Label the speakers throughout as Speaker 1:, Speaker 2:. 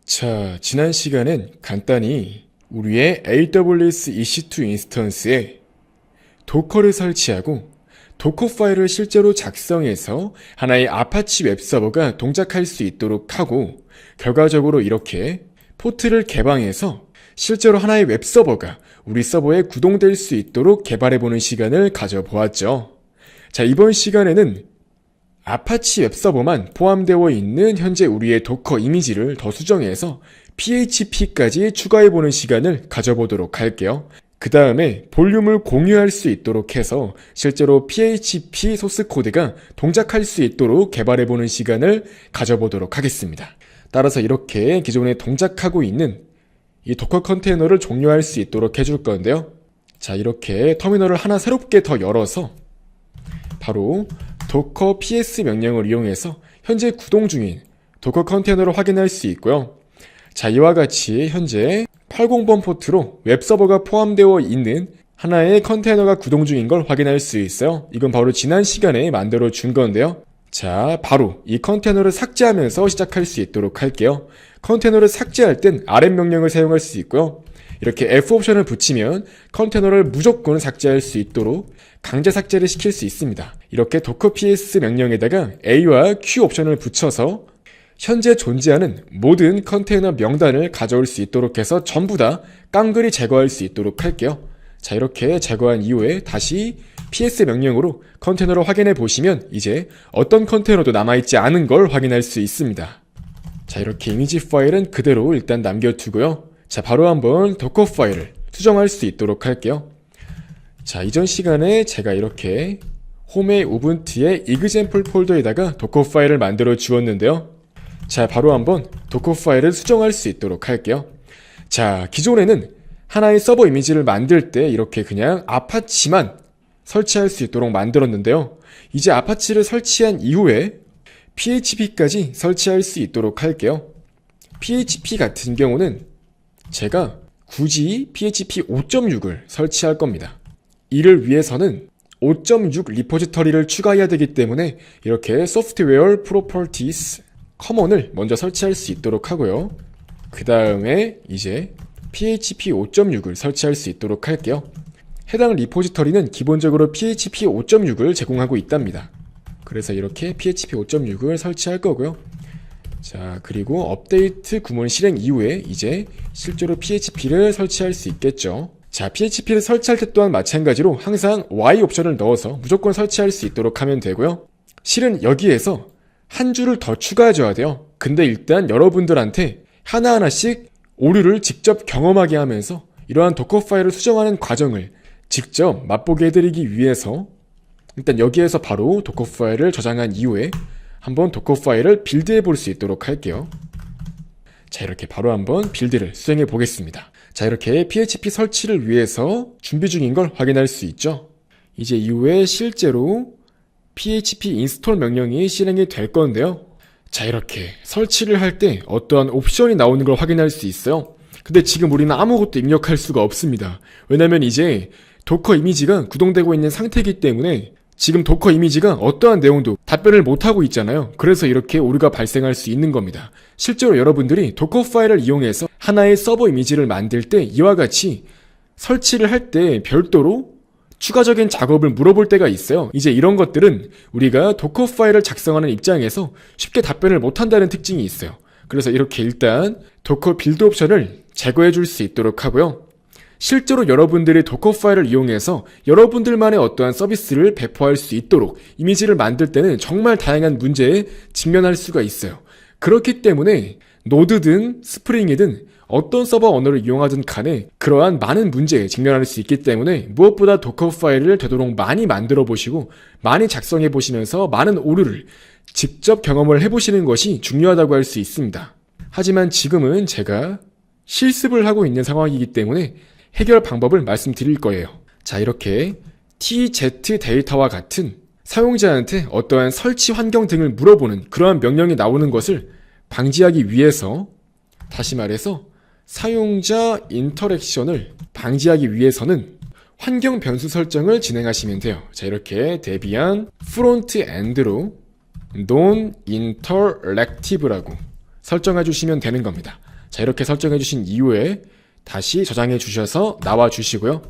Speaker 1: 자, 지난 시간엔 간단히 우리의 AWS EC2 인스턴스에 도커를 설치하고 도커 파일을 실제로 작성해서 하나의 아파치 웹서버가 동작할 수 있도록 하고, 결과적으로 이렇게 포트를 개방해서 실제로 하나의 웹서버가 우리 서버에 구동될 수 있도록 개발해보는 시간을 가져보았죠. 자, 이번 시간에는 아파치 웹서버만 포함되어 있는 현재 우리의 도커 이미지를 더 수정해서 PHP까지 추가해보는 시간을 가져보도록 할게요. 그 다음에 볼륨을 공유할 수 있도록 해서 실제로 PHP 소스 코드가 동작할 수 있도록 개발해보는 시간을 가져보도록 하겠습니다. 따라서 이렇게 기존에 동작하고 있는 이 도커 컨테이너를 종료할 수 있도록 해줄 건데요. 자, 이렇게 터미널을 하나 새롭게 더 열어서 바로 docker ps 명령을 이용해서 현재 구동 중인 도커 컨테이너를 확인할 수 있고요. 자, 이와 같이 현재 80번 포트로 웹서버가 포함되어 있는 하나의 컨테이너가 구동 중인 걸 확인할 수 있어요. 이건 바로 지난 시간에 만들어 준 건데요. 자, 바로 이 컨테이너를 삭제하면서 시작할 수 있도록 할게요. 컨테이너를 삭제할 땐 rm 명령을 사용할 수 있고요. 이렇게 F 옵션을 붙이면 컨테이너를 무조건 삭제할 수 있도록 강제 삭제를 시킬 수 있습니다. 이렇게 docker ps 명령에다가 A와 Q 옵션을 붙여서 현재 존재하는 모든 컨테이너 명단을 가져올 수 있도록 해서 전부 다 깡그리 제거할 수 있도록 할게요. 자, 이렇게 제거한 이후에 다시 ps 명령으로 컨테이너를 확인해 보시면 이제 어떤 컨테이너도 남아있지 않은 걸 확인할 수 있습니다. 자, 이렇게 이미지 파일은 그대로 일단 남겨두고요. 자, 바로 한번 도커 파일을 수정할 수 있도록 할게요. 자, 이전 시간에 제가 이렇게 홈의 우분투의 example 폴더에다가 도커 파일을 만들어 주었는데요. 자, 바로 한번 도커 파일을 수정할 수 있도록 할게요. 자, 기존에는 하나의 서버 이미지를 만들 때 이렇게 그냥 아파치만 설치할 수 있도록 만들었는데요. 이제 아파치를 설치한 이후에 PHP까지 설치할 수 있도록 할게요. PHP 같은 경우는 제가 굳이 PHP 5.6을 설치할 겁니다. 이를 위해서는 5.6 리포지터리를 추가해야 되기 때문에 이렇게 소프트웨어 프로퍼티스 커먼을 먼저 설치할 수 있도록 하고요. 그 다음에 이제 PHP 5.6을 설치할 수 있도록 할게요. 해당 리포지터리는 기본적으로 PHP 5.6을 제공하고 있답니다. 그래서 이렇게 PHP 5.6을 설치할 거고요. 자, 그리고 업데이트 구문 실행 이후에 이제 실제로 PHP를 설치할 수 있겠죠. 자, PHP를 설치할 때 또한 마찬가지로 항상 Y 옵션을 넣어서 무조건 설치할 수 있도록 하면 되고요. 실은 여기에서 한 줄을 더 추가해줘야 돼요. 근데 일단 여러분들한테 하나하나씩 오류를 직접 경험하게 하면서 이러한 도커 파일을 수정하는 과정을 직접 맛보게 해드리기 위해서 일단 여기에서 바로 도커 파일을 저장한 이후에 한번 도커 파일을 빌드해 볼 수 있도록 할게요. 자, 이렇게 바로 한번 빌드를 수행해 보겠습니다. 자, 이렇게 PHP 설치를 위해서 준비 중인 걸 확인할 수 있죠. 이제 이후에 실제로 PHP 인스톨 명령이 실행이 될 건데요. 자, 이렇게 설치를 할 때 어떠한 옵션이 나오는 걸 확인할 수 있어요. 근데 지금 우리는 아무것도 입력할 수가 없습니다. 왜냐면 이제 도커 이미지가 구동되고 있는 상태이기 때문에 지금 도커 이미지가 어떠한 내용도 답변을 못하고 있잖아요. 그래서 이렇게 오류가 발생할 수 있는 겁니다. 실제로 여러분들이 도커 파일을 이용해서 하나의 서버 이미지를 만들 때 이와 같이 설치를 할 때 별도로 추가적인 작업을 물어볼 때가 있어요. 이제 이런 것들은 우리가 도커 파일을 작성하는 입장에서 쉽게 답변을 못한다는 특징이 있어요. 그래서 이렇게 일단 도커 빌드 옵션을 제거해 줄 수 있도록 하고요. 실제로 여러분들이 도커 파일을 이용해서 여러분들만의 어떠한 서비스를 배포할 수 있도록 이미지를 만들 때는 정말 다양한 문제에 직면할 수가 있어요. 그렇기 때문에 노드든 스프링이든 어떤 서버 언어를 이용하든 간에 그러한 많은 문제에 직면할 수 있기 때문에 무엇보다 도커 파일을 되도록 많이 만들어 보시고 많이 작성해 보시면서 많은 오류를 직접 경험을 해보시는 것이 중요하다고 할 수 있습니다. 하지만 지금은 제가 실습을 하고 있는 상황이기 때문에 해결 방법을 말씀드릴 거예요. 자, 이렇게 TZ 데이터와 같은 사용자한테 어떠한 설치 환경 등을 물어보는 그러한 명령이 나오는 것을 방지하기 위해서, 다시 말해서 사용자 인터랙션을 방지하기 위해서는 환경 변수 설정을 진행하시면 돼요. 자, 이렇게 데비안 프론트엔드로 non-interactive라고 설정해 주시면 되는 겁니다. 자, 이렇게 설정해 주신 이후에 다시 저장해 주셔서 나와 주시고요.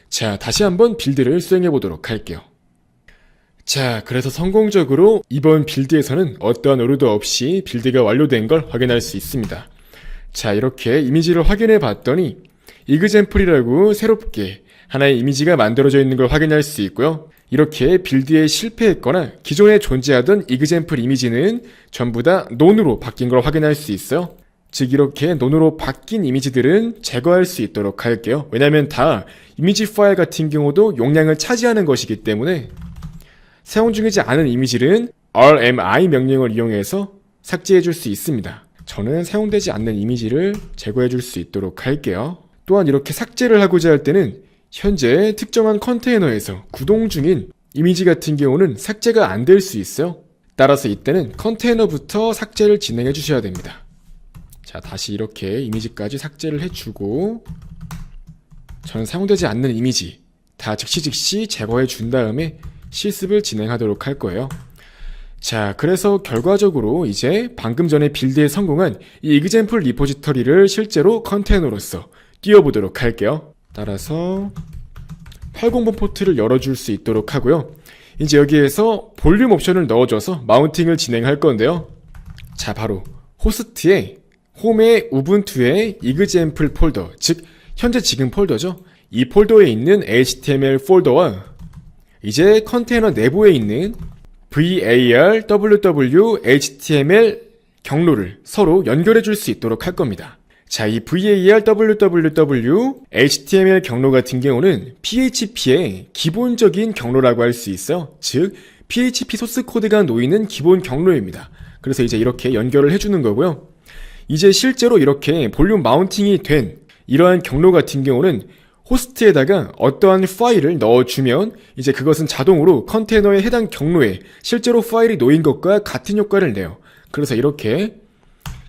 Speaker 1: 자, 다시 한번 빌드를 수행해 보도록 할게요. 자, 그래서 성공적으로 이번 빌드에서는 어떠한 오류도 없이 빌드가 완료된 걸 확인할 수 있습니다. 자, 이렇게 이미지를 확인해 봤더니 이그젠플이라고 새롭게 하나의 이미지가 만들어져 있는 걸 확인할 수 있고요. 이렇게 빌드에 실패했거나 기존에 존재하던 이그젠플 이미지는 전부 다 논으로 바뀐 걸 확인할 수 있어요. 즉 이렇게 논으로 바뀐 이미지들은 제거할 수 있도록 할게요. 왜냐하면 다 이미지 파일 같은 경우도 용량을 차지하는 것이기 때문에 사용 중이지 않은 이미지는 RMI 명령을 이용해서 삭제해 줄 수 있습니다. 저는 사용되지 않는 이미지를 제거해 줄 수 있도록 할게요. 또한 이렇게 삭제를 하고자 할 때는 현재 특정한 컨테이너에서 구동 중인 이미지 같은 경우는 삭제가 안 될 수 있어요. 따라서 이때는 컨테이너부터 삭제를 진행해 주셔야 됩니다. 자, 다시 이렇게 이미지까지 삭제를 해주고 전 사용되지 않는 이미지 다 즉시 제거해 준 다음에 실습을 진행하도록 할 거예요. 자, 그래서 결과적으로 이제 방금 전에 빌드에 성공한 이 example 리포지터리를 실제로 컨테이너로서 띄워보도록 할게요. 따라서 80번 포트를 열어줄 수 있도록 하고요. 이제 여기에서 볼륨 옵션을 넣어줘서 마운팅을 진행할 건데요. 자, 바로 호스트에 홈의 우분투의 example 폴더, 즉 현재 지금 폴더죠. 이 폴더에 있는 HTML 폴더와 이제 컨테이너 내부에 있는 var ww html 경로를 서로 연결해 줄 수 있도록 할 겁니다. 자, 이 var www html 경로 같은 경우는 php의 기본적인 경로라고 할 수 있어요. 즉 php 소스 코드가 놓이는 기본 경로입니다. 그래서 이제 이렇게 연결을 해주는 거고요. 이제 실제로 이렇게 볼륨 마운팅이 된 이러한 경로 같은 경우는 호스트에다가 어떠한 파일을 넣어주면 이제 그것은 자동으로 컨테이너의 해당 경로에 실제로 파일이 놓인 것과 같은 효과를 내요. 그래서 이렇게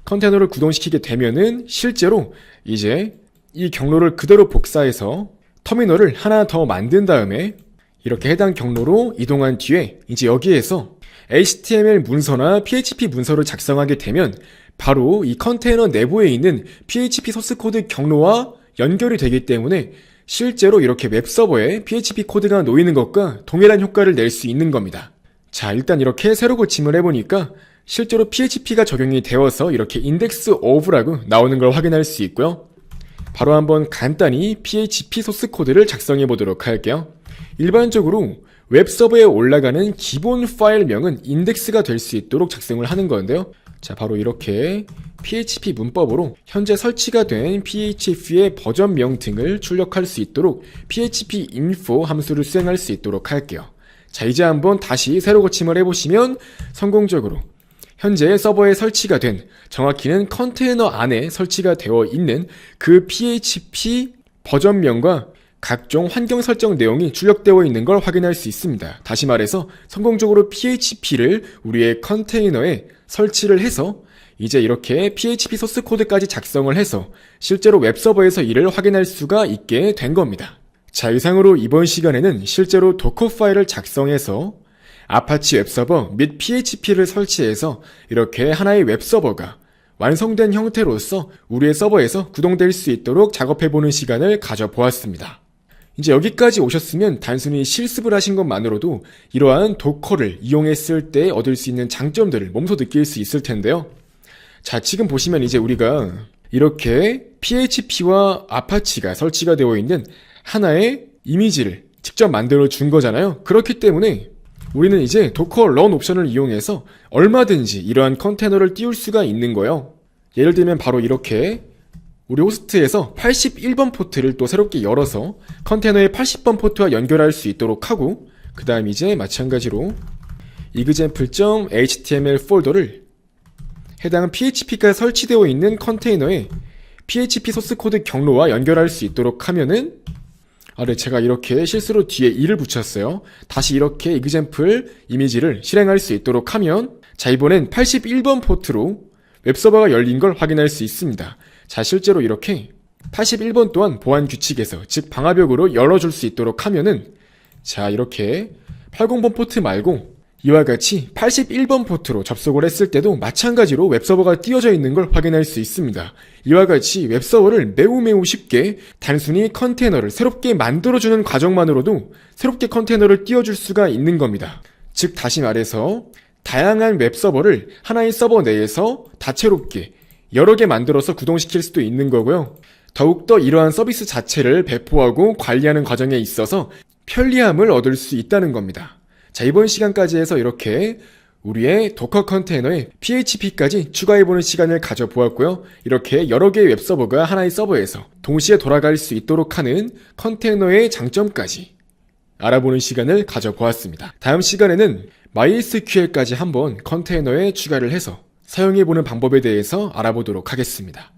Speaker 1: 컨테이너를 구동시키게 되면은 실제로 이제 이 경로를 그대로 복사해서 터미널을 하나 더 만든 다음에 이렇게 해당 경로로 이동한 뒤에 이제 여기에서 HTML 문서나 PHP 문서를 작성하게 되면 바로 이 컨테이너 내부에 있는 PHP 소스 코드 경로와 연결이 되기 때문에 실제로 이렇게 웹서버에 PHP 코드가 놓이는 것과 동일한 효과를 낼 수 있는 겁니다. 자, 일단 이렇게 새로 고침을 해보니까 실제로 PHP가 적용이 되어서 이렇게 index of라고 나오는 걸 확인할 수 있고요. 바로 한번 간단히 PHP 소스 코드를 작성해 보도록 할게요. 일반적으로 웹서버에 올라가는 기본 파일명은 인덱스가 될 수 있도록 작성을 하는 건데요. 자, 바로 이렇게 PHP 문법으로 현재 설치가 된 PHP의 버전명 등을 출력할 수 있도록 PHP info 함수를 수행할 수 있도록 할게요. 자, 이제 한번 다시 새로 고침을 해보시면 성공적으로 현재 서버에 설치가 된, 정확히는 컨테이너 안에 설치가 되어 있는 그 PHP 버전명과 각종 환경 설정 내용이 출력되어 있는 걸 확인할 수 있습니다. 다시 말해서 성공적으로 PHP를 우리의 컨테이너에 설치를 해서 이제 이렇게 PHP 소스 코드까지 작성을 해서 실제로 웹서버에서 이를 확인할 수가 있게 된 겁니다. 자, 이상으로 이번 시간에는 실제로 도커 파일을 작성해서 아파치 웹서버 및 PHP를 설치해서 이렇게 하나의 웹서버가 완성된 형태로서 우리의 서버에서 구동될 수 있도록 작업해보는 시간을 가져보았습니다. 이제 여기까지 오셨으면 단순히 실습을 하신 것만으로도 이러한 도커를 이용했을 때 얻을 수 있는 장점들을 몸소 느낄 수 있을 텐데요. 자, 지금 보시면 이제 우리가 이렇게 PHP와 아파치가 설치가 되어 있는 하나의 이미지를 직접 만들어 준 거잖아요. 그렇기 때문에 우리는 이제 도커 런 옵션을 이용해서 얼마든지 이러한 컨테이너를 띄울 수가 있는 거예요. 예를 들면 바로 이렇게 우리 호스트에서 81번 포트를 또 새롭게 열어서 컨테이너의 80번 포트와 연결할 수 있도록 하고, 그 다음 이제 마찬가지로 example.html 폴더를 해당 PHP가 설치되어 있는 컨테이너에 PHP 소스 코드 경로와 연결할 수 있도록 하면은, 네, 제가 이렇게 실수로 뒤에 2를 붙였어요. 다시 이렇게 example 이미지를 실행할 수 있도록 하면, 자, 이번엔 81번 포트로 웹서버가 열린 걸 확인할 수 있습니다. 자, 실제로 이렇게 81번 또한 보안 규칙에서, 즉 방화벽으로 열어줄 수 있도록 하면은, 자, 이렇게 80번 포트 말고 이와 같이 81번 포트로 접속을 했을 때도 마찬가지로 웹서버가 띄워져 있는 걸 확인할 수 있습니다. 이와 같이 웹서버를 매우 쉽게 단순히 컨테이너를 새롭게 만들어주는 과정만으로도 새롭게 컨테이너를 띄워줄 수가 있는 겁니다. 즉 다시 말해서 다양한 웹서버를 하나의 서버 내에서 다채롭게 여러 개 만들어서 구동시킬 수도 있는 거고요. 더욱더 이러한 서비스 자체를 배포하고 관리하는 과정에 있어서 편리함을 얻을 수 있다는 겁니다. 자, 이번 시간까지 해서 이렇게 우리의 도커 컨테이너에 PHP까지 추가해보는 시간을 가져보았고요. 이렇게 여러 개의 웹서버가 하나의 서버에서 동시에 돌아갈 수 있도록 하는 컨테이너의 장점까지 알아보는 시간을 가져보았습니다. 다음 시간에는 MySQL까지 한번 컨테이너에 추가를 해서 사용해보는 방법에 대해서 알아보도록 하겠습니다.